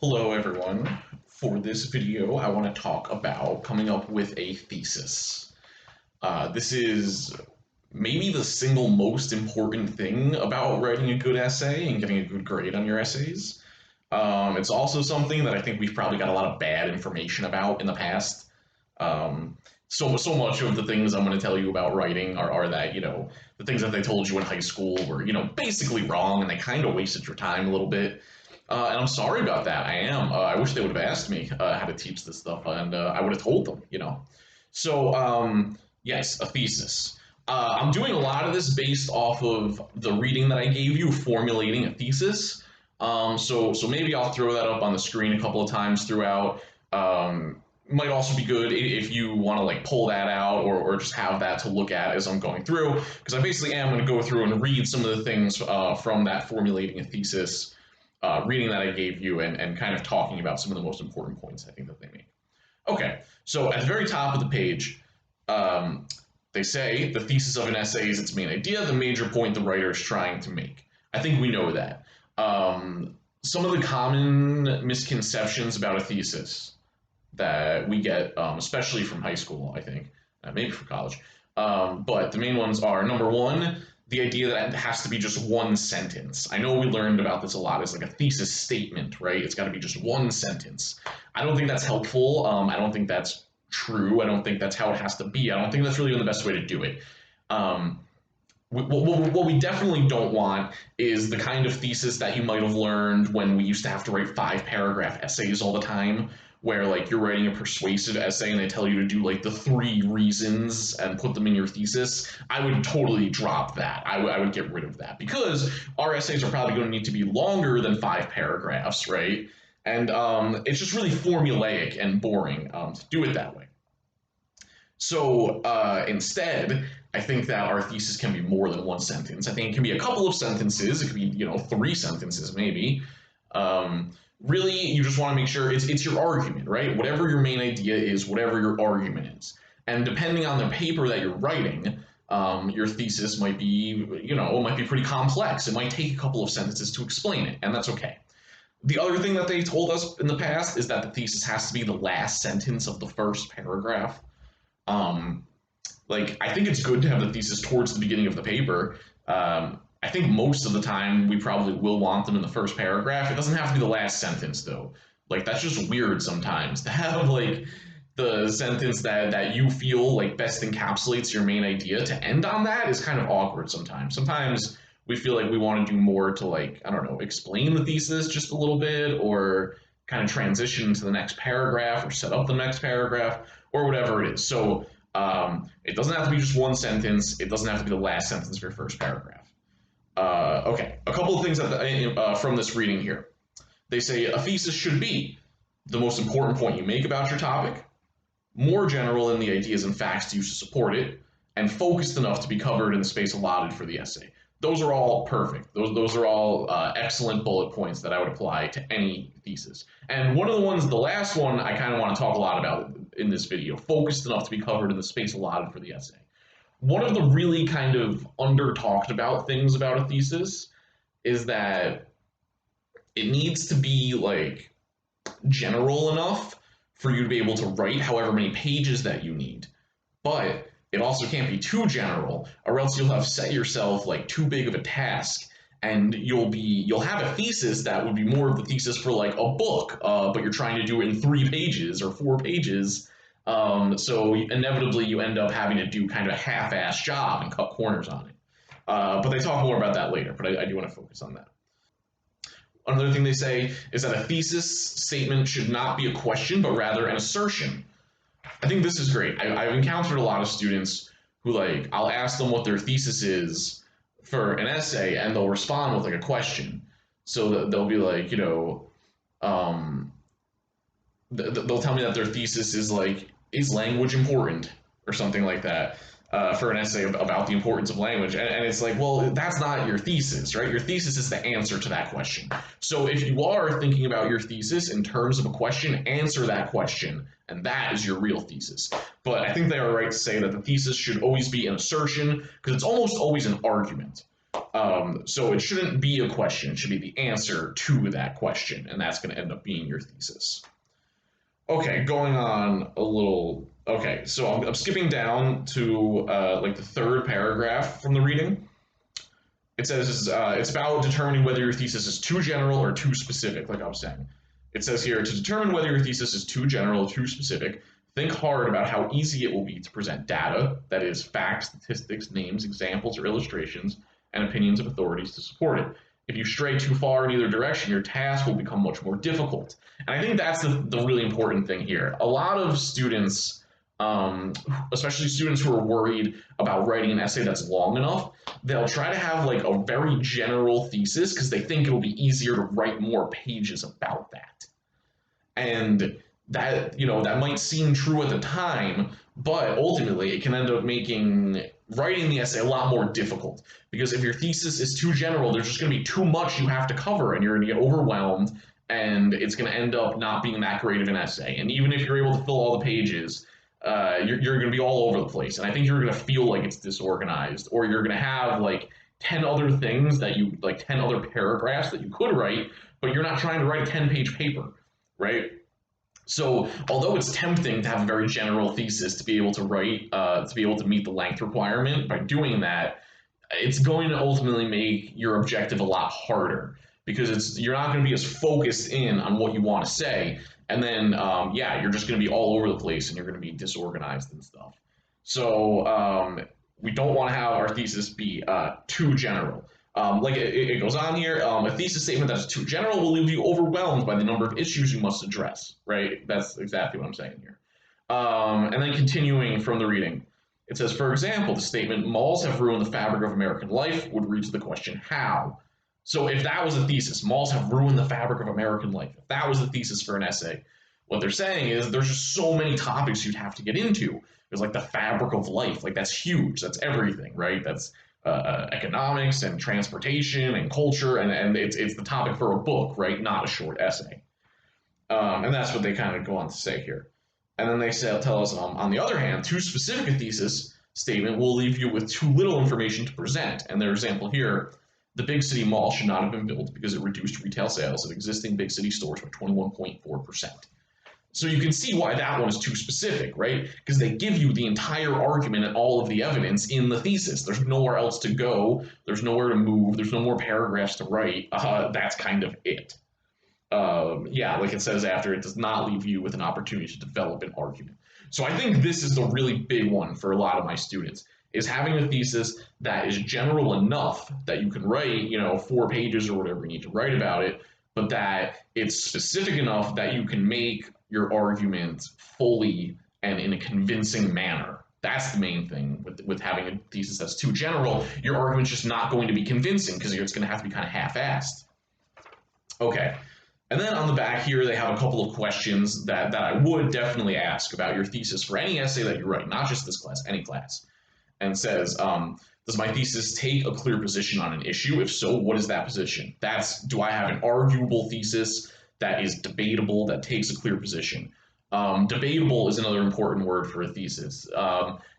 Hello everyone. For this video, I want to talk about coming up with a thesis. This is maybe the single most important thing about writing a good essay and getting a good grade on your essays. It's also something that I think we've probably got a lot of bad information about in the past. Um, so much of the things I'm going to tell you about writing are that, the things that they told you in high school were, basically wrong and they kind of wasted your time a little bit. And I'm sorry about that. I am. I wish they would have asked me how to teach this stuff, and I would have told them. Yes, a thesis. I'm doing a lot of this based off of the reading that I gave you, formulating a thesis. So maybe I'll throw that up on the screen a couple of times throughout. Might also be good if you want to like pull that out or just have that to look at as I'm going through, because I basically am going to go through and read some of the things from that formulating a thesis reading that I gave you and kind of talking about some of the most important points I think that they make. Okay, so at the very top of the page, they say the thesis of an essay is its main idea, the major point the writer is trying to make. I think we know that. Some of the common misconceptions about a thesis that we get, especially from high school, I think, maybe from college, but the main ones are, number one, the idea that it has to be just one sentence. I know we learned about this a lot as like a thesis statement, right? It's got to be just one sentence. I don't think that's helpful. I don't think that's true. I don't think that's how it has to be. I don't think that's really the best way to do it. Um, what we definitely don't want is the kind of thesis that you might have learned when we used to have to write 5-paragraph essays all the time, where like you're writing a persuasive essay and they tell you to do like the 3 reasons and put them in your thesis. I would totally drop that. I would get rid of that because our essays are probably going to need to be longer than 5 paragraphs, right? And it's just really formulaic and boring to do it that way. So instead, I think that our thesis can be more than one sentence. I think it can be a couple of sentences. It could be, 3 sentences maybe. Really, you just want to make sure it's your argument, right? Whatever your main idea is, whatever your argument is. And depending on the paper that you're writing, your thesis might be, might be pretty complex. It might take a couple of sentences to explain it, and that's okay. The other thing that they told us in the past is that the thesis has to be the last sentence of the first paragraph. Um, I think it's good to have the thesis towards the beginning of the paper. I think most of the time we probably will want them in the first paragraph. It doesn't have to be the last sentence though. Like that's just weird sometimes to have like the sentence that you feel like best encapsulates your main idea to end on that is kind of awkward sometimes. Sometimes we feel like we want to do more to like, I don't know, explain the thesis just a little bit or kind of transition to the next paragraph or set up the next paragraph or whatever it is. So it doesn't have to be just one sentence. It doesn't have to be the last sentence of your first paragraph. Okay, a couple of things from this reading here. They say a thesis should be the most important point you make about your topic, more general in the ideas and facts used to support it, and focused enough to be covered in the space allotted for the essay. Those are all perfect. Those are all excellent bullet points that I would apply to any thesis. And one of the ones, the last one, I kind of want to talk a lot about in this video, focused enough to be covered in the space allotted for the essay. One of the really kind of under talked about things about a thesis is that it needs to be like general enough for you to be able to write however many pages that you need. But it also can't be too general, or else you'll have set yourself like too big of a task, and you'll have a thesis that would be more of the thesis for like a book, but you're trying to do it in 3 pages or 4 pages. So inevitably you end up having to do kind of a half-assed job and cut corners on it. But they talk more about that later, but I do want to focus on that. Another thing they say is that a thesis statement should not be a question, but rather an assertion. I think this is great. I've encountered a lot of students who like, I'll ask them what their thesis is for an essay and they'll respond with like a question. So they'll be like, they'll tell me that their thesis is like, is language important or something like that for an essay about the importance of language. And it's like, well, that's not your thesis, right? Your thesis is the answer to that question. So if you are thinking about your thesis in terms of a question, answer that question. And that is your real thesis. But I think they are right to say that the thesis should always be an assertion because it's almost always an argument. So it shouldn't be a question, it should be the answer to that question, and that's going to end up being your thesis. Okay, going on a little. Okay, so I'm skipping down to like the third paragraph from the reading. It says it's about determining whether your thesis is too general or too specific, like I was saying. It says here to determine whether your thesis is too general or too specific, think hard about how easy it will be to present data, that is, facts, statistics, names, examples, or illustrations, and opinions of authorities to support it. If you stray too far in either direction, your task will become much more difficult. And I think that's the really important thing here. A lot of students, especially students who are worried about writing an essay that's long enough, they'll try to have like a very general thesis because they think it'll be easier to write more pages about that. And that, that might seem true at the time, but ultimately it can end up making writing the essay a lot more difficult, because if your thesis is too general, there's just going to be too much you have to cover and you're going to get overwhelmed, and it's going to end up not being that great of an essay. And even if you're able to fill all the pages, you're going to be all over the place, and I think you're going to feel like it's disorganized, or you're going to have like 10 other things that you like 10 other paragraphs that you could write, but you're not trying to write a 10-page paper, right? So although it's tempting to have a very general thesis to be able to write, to be able to meet the length requirement, by doing that, it's going to ultimately make your objective a lot harder, because you're not going to be as focused in on what you want to say, and then yeah, you're just going to be all over the place and you're going to be disorganized and stuff. So we don't want to have our thesis be too general. Like it goes on here, a thesis statement that is too general will leave you overwhelmed by the number of issues you must address, right? That's exactly what I'm saying here. And then continuing from the reading, it says, for example, the statement, malls have ruined the fabric of American life, would read to the question, how? So if that was a thesis, malls have ruined the fabric of American life, if that was the thesis for an essay, what they're saying is there's just so many topics you'd have to get into. There's like the fabric of life, like that's huge, that's everything, right? That's economics and transportation and culture, and it's the topic for a book, right? Not a short essay. And that's what they kind of go on to say here. And then they tell us, on the other hand, too specific a thesis statement will leave you with too little information to present. And their example here, the big city mall should not have been built because it reduced retail sales of existing big city stores by 21.4%. So you can see why that one is too specific, right? Because they give you the entire argument and all of the evidence in the thesis. There's nowhere else to go. There's nowhere to move. There's no more paragraphs to write. That's kind of it. Yeah, like it says after, it does not leave you with an opportunity to develop an argument. So I think this is the really big one for a lot of my students, is having a thesis that is general enough that you can write, 4 pages or whatever you need to write about it, but that it's specific enough that you can make your argument fully and in a convincing manner. That's the main thing with having a thesis that's too general. Your argument's just not going to be convincing because it's going to have to be kind of half-assed. Okay. And then on the back here, they have a couple of questions that I would definitely ask about your thesis for any essay that you write, not just this class, any class. And it says, does my thesis take a clear position on an issue? If so, what is that position? Do I have an arguable thesis that is debatable, that takes a clear position? Debatable is another important word for a thesis.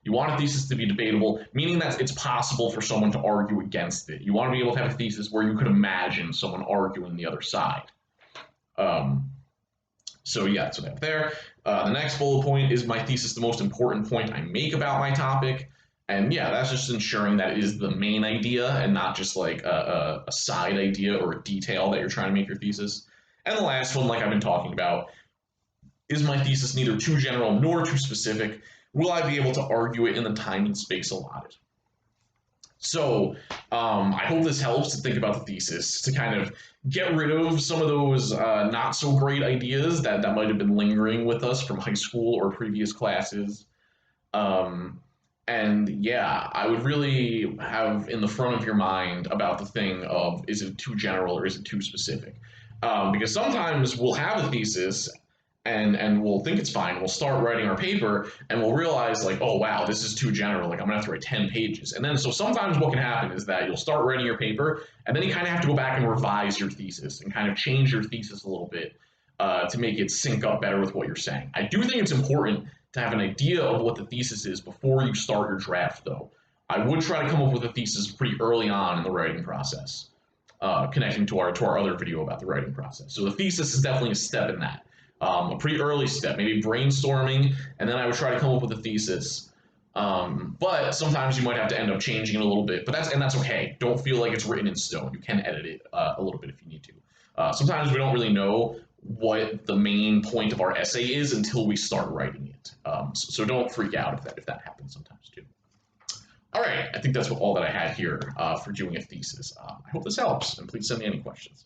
You want a thesis to be debatable, meaning that it's possible for someone to argue against it. You want to be able to have a thesis where you could imagine someone arguing the other side. So yeah, that's what I have there. The next bullet point is my thesis the most important point I make about my topic. And yeah, that's just ensuring that it is the main idea and not just like a side idea or a detail that you're trying to make your thesis. And the last one, like I've been talking about, is my thesis neither too general nor too specific? Will I be able to argue it in the time and space allotted? So I hope this helps to think about the thesis, to kind of get rid of some of those not so great ideas that might have been lingering with us from high school or previous classes. And yeah, I would really have in the front of your mind about the thing of, is it too general or is it too specific? Because sometimes we'll have a thesis and we'll think it's fine. We'll start writing our paper and we'll realize like, oh wow, this is too general. Like I'm gonna have to write 10 pages. And then so sometimes what can happen is that you'll start writing your paper and then you kind of have to go back and revise your thesis and kind of change your thesis a little bit to make it sync up better with what you're saying. I do think it's important to have an idea of what the thesis is before you start your draft though. I would try to come up with a thesis pretty early on in the writing process, connecting to our other video about the writing process. So the thesis is definitely a step in that, a pretty early step, maybe brainstorming, and then I would try to come up with a thesis. But sometimes you might have to end up changing it a little bit, but that's okay. Don't feel like it's written in stone. You can edit it a little bit if you need to. Sometimes we don't really know what the main point of our essay is until we start writing it. So don't freak out if that happens sometimes too. All right, I think that's all that I had here for doing a thesis. I hope this helps, and please send me any questions.